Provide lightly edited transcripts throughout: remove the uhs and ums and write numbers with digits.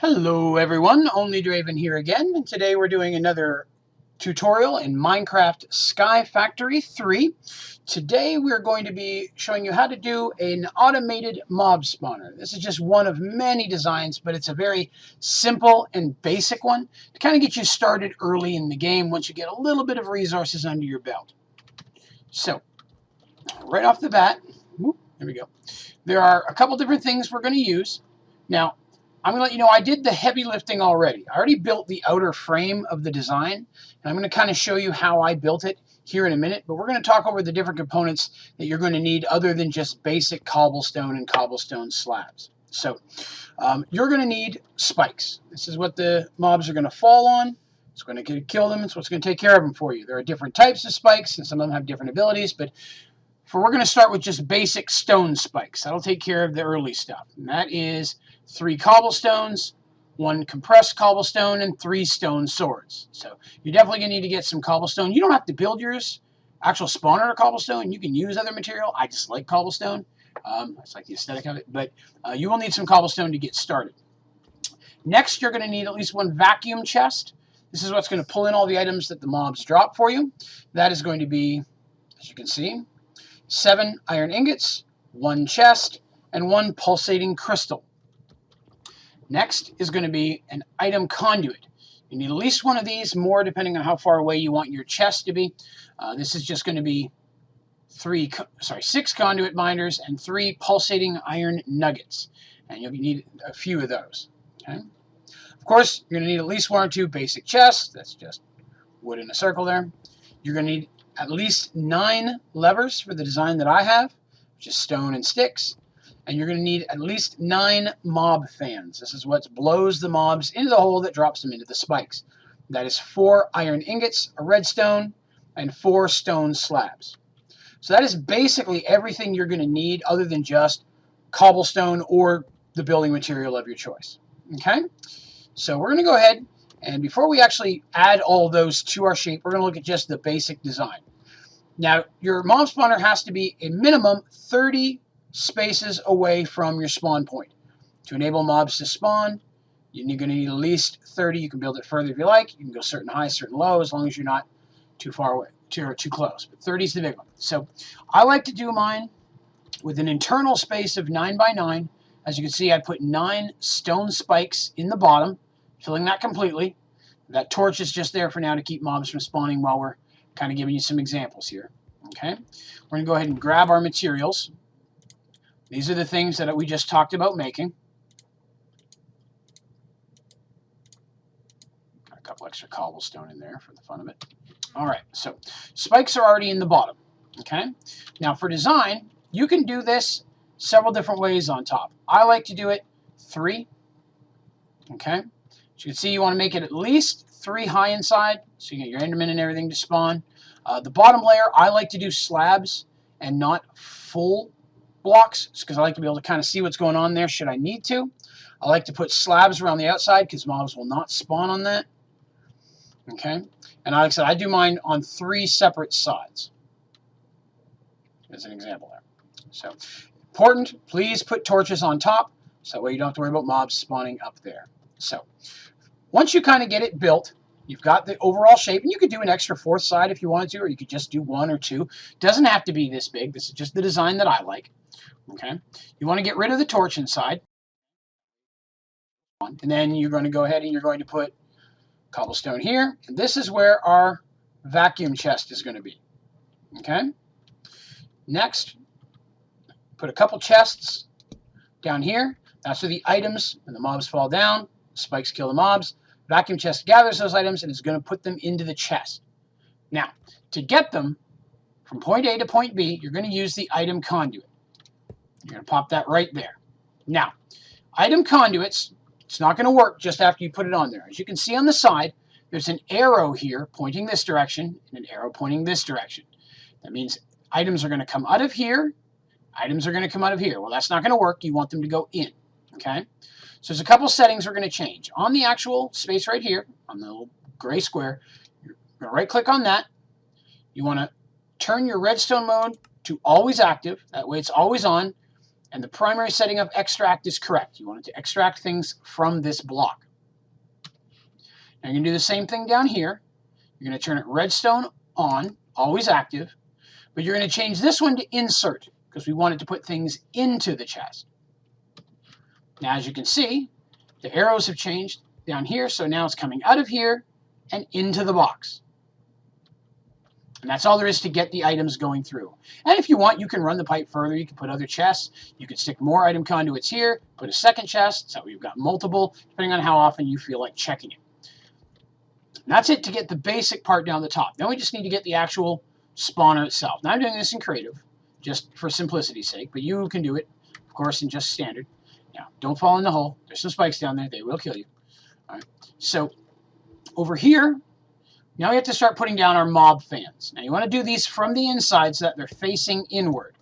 Hello everyone, Onlydraven here again, and today we're doing another tutorial in Minecraft Sky Factory 3. Today we're going to be showing you how to do an automated mob spawner. This is just one of many designs, but it's a very simple and basic one to kind of get you started early in the game once you get a little bit of resources under your belt. So, right off the bat, there we go. There are a couple different things we're going to use. Now, I'm going to let you know I did the heavy lifting already. I already built the outer frame of the design, and I'm going to kind of show you how I built it here in a minute, but we're going to talk over the different components that you're going to need other than just basic cobblestone and cobblestone slabs. So you're going to need spikes. This is what the mobs are going to fall on. It's going to kill them. It's what's going to take care of them for you. There are different types of spikes, and some of them have different abilities, but we're going to start with just basic stone spikes. That'll take care of the early stuff, and that is 3 cobblestones, 1 compressed cobblestone, and 3 stone swords. So you're definitely going to need to get some cobblestone. You don't have to build yours actual spawner or cobblestone. You can use other material. I just like cobblestone. I just like the aesthetic of it. But you will need some cobblestone to get started. Next, you're going to need at least 1 vacuum chest. This is what's going to pull in all the items that the mobs drop for you. That is going to be, as you can see, 7 iron ingots, 1 chest, and 1 pulsating crystal. Next is going to be an item conduit. You need at least 1 of these, more depending on how far away you want your chest to be. This is just going to be 6 conduit binders and 3 pulsating iron nuggets. And you'll need a few of those. Okay? Of course, you're going to need at least 1 or 2 basic chests. That's just wood in a circle there. You're going to need at least 9 levers for the design that I have, which is stone and sticks. And you're going to need at least 9 mob fans. This is what blows the mobs into the hole that drops them into the spikes. That is 4 iron ingots, a redstone, and 4 stone slabs. So that is basically everything you're going to need other than just cobblestone or the building material of your choice. Okay? So we're going to go ahead, and before we actually add all those to our shape, we're going to look at just the basic design. Now, your mob spawner has to be a minimum 30 spaces away from your spawn point. To enable mobs to spawn, you're going to need at least 30. You can build it further if you like. You can go certain high, certain low, as long as you're not too far away, too close. But 30 is the big one. So I like to do mine with an internal space of 9 by 9. As you can see, I put 9 stone spikes in the bottom, filling that completely. That torch is just there for now to keep mobs from spawning while we're kind of giving you some examples here. Okay, we're going to go ahead and grab our materials. These are the things that we just talked about making. Got a couple extra cobblestone in there for the fun of it. All right, so spikes are already in the bottom. Okay, now for design, you can do this several different ways on top. I like to do it 3. Okay, as you can see, you want to make it at least 3 high inside, so you get your enderman and everything to spawn. The bottom layer, I like to do slabs and not full blocks, because I like to be able to kind of see what's going on there should I need to. I like to put slabs around the outside because mobs will not spawn on that. Okay, and like I said, I do mine on 3 separate sides as an example there. So important, please put torches on top, so that way you don't have to worry about mobs spawning up there. So once you kind of get it built, you've got the overall shape, and you could do an extra 4th side if you wanted to, or you could just do 1 or 2. Doesn't have to be this big. This is just the design that I like. Okay, you want to get rid of the torch inside, and then you're going to go ahead and you're going to put cobblestone here, and this is where our vacuum chest is going to be. Okay, next, put a couple chests down here. That's where the items, when the mobs fall down, spikes kill the mobs. Vacuum chest gathers those items and is going to put them into the chest. Now, to get them from point A to point B, you're going to use the item conduit. You're going to pop that right there. Now, item conduits, it's not going to work just after you put it on there. As you can see on the side, there's an arrow here pointing this direction and an arrow pointing this direction. That means items are going to come out of here, items are going to come out of here. Well, that's not going to work. You want them to go in. Okay? So there's a couple settings we're going to change. On the actual space right here, on the little gray square, you're going to right-click on that. You want to turn your redstone mode to always active. That way it's always on. And the primary setting of extract is correct. You want it to extract things from this block. Now you're going to do the same thing down here. You're going to turn it redstone on, always active, but you're going to change this one to insert because we want it to put things into the chest. Now as you can see, the arrows have changed down here, so now it's coming out of here and into the box. And that's all there is to get the items going through. And if you want, you can run the pipe further. You can put other chests. You can stick more item conduits here, put a second chest, so you've got multiple, depending on how often you feel like checking it. And that's it to get the basic part down the top. Then we just need to get the actual spawner itself. Now I'm doing this in creative, just for simplicity's sake, but you can do it, of course, in just standard. Now, don't fall in the hole. There's some spikes down there. They will kill you. All right. So over here, now we have to start putting down our mob fans. Now you want to do these from the inside so that they're facing inward.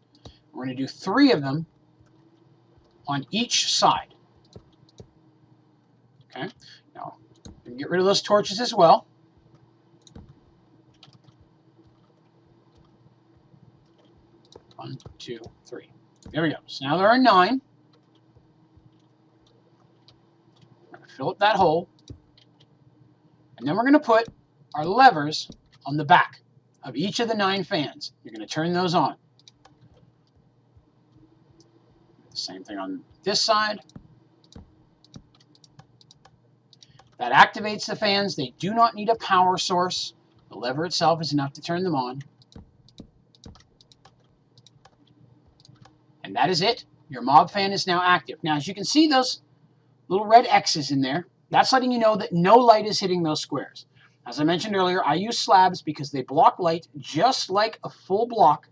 We're going to do 3 of them on each side. Okay. Now, get rid of those torches as well. One, 2, 3. There we go. So now there are 9. We're going to fill up that hole. And then we're going to put our levers on the back of each of the 9 fans. You're going to turn those on. Same thing on this side. That activates the fans. They do not need a power source. The lever itself is enough to turn them on. And that is it. Your mob fan is now active. Now, as you can see those little red X's in there, that's letting you know that no light is hitting those squares. As I mentioned earlier, I use slabs because they block light just like a full block,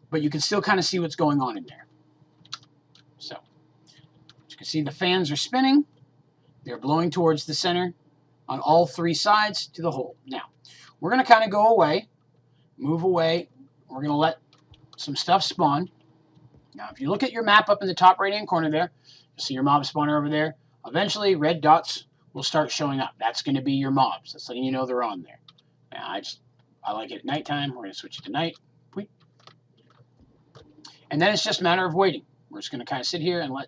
but you can still kind of see what's going on in there. So, as you can see, the fans are spinning. They're blowing towards the center on all 3 sides to the hole. Now, we're going to kind of go away, move away. We're going to let some stuff spawn. Now, if you look at your map up in the top right-hand corner there, you'll see your mob spawner over there. Eventually, red dots will start showing up. That's going to be your mobs. That's letting you know they're on there. Now, I like it at nighttime. We're going to switch it to night. And then it's just a matter of waiting. We're just going to kind of sit here and let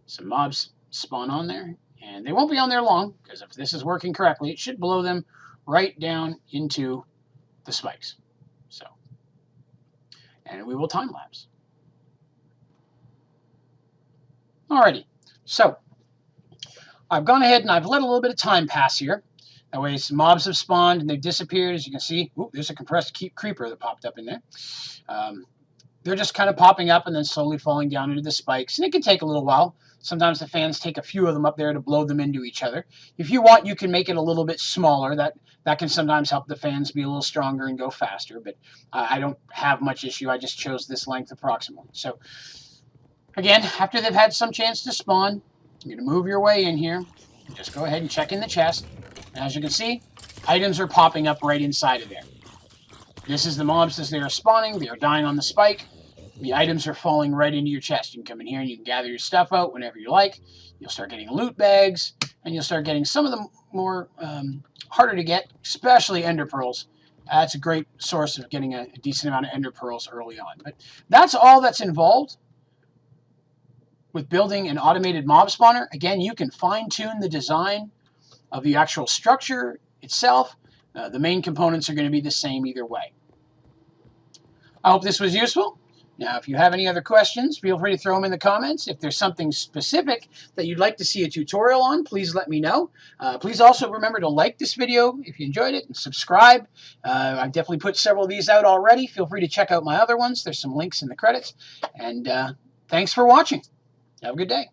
some mobs spawn on there. And they won't be on there long, because if this is working correctly, it should blow them right down into the spikes. So, and we will time lapse. Alrighty, so I've gone ahead and I've let a little bit of time pass here. That way some mobs have spawned and they've disappeared. As you can see, ooh, there's a compressed creeper that popped up in there. They're just kind of popping up and then slowly falling down into the spikes. And it can take a little while. Sometimes the fans take a few of them up there to blow them into each other. If you want, you can make it a little bit smaller. That can sometimes help the fans be a little stronger and go faster. But I don't have much issue. I just chose this length approximately. So, again, after they've had some chance to spawn, you're going to move your way in here. Just go ahead and check in the chest. And as you can see, items are popping up right inside of there. This is the mobs as they are spawning. They are dying on the spike. The items are falling right into your chest. You can come in here and you can gather your stuff out whenever you like. You'll start getting loot bags, and you'll start getting some of the more harder to get, especially ender pearls. That's a great source of getting a decent amount of ender pearls early on. But that's all that's involved with building an automated mob spawner. Again, you can fine-tune the design of the actual structure itself. The main components are going to be the same either way. I hope this was useful. Now, if you have any other questions, feel free to throw them in the comments. If there's something specific that you'd like to see a tutorial on, please let me know. Please also remember to like this video if you enjoyed it and subscribe. I've definitely put several of these out already. Feel free to check out my other ones. There's some links in the credits. And thanks for watching. Have a good day.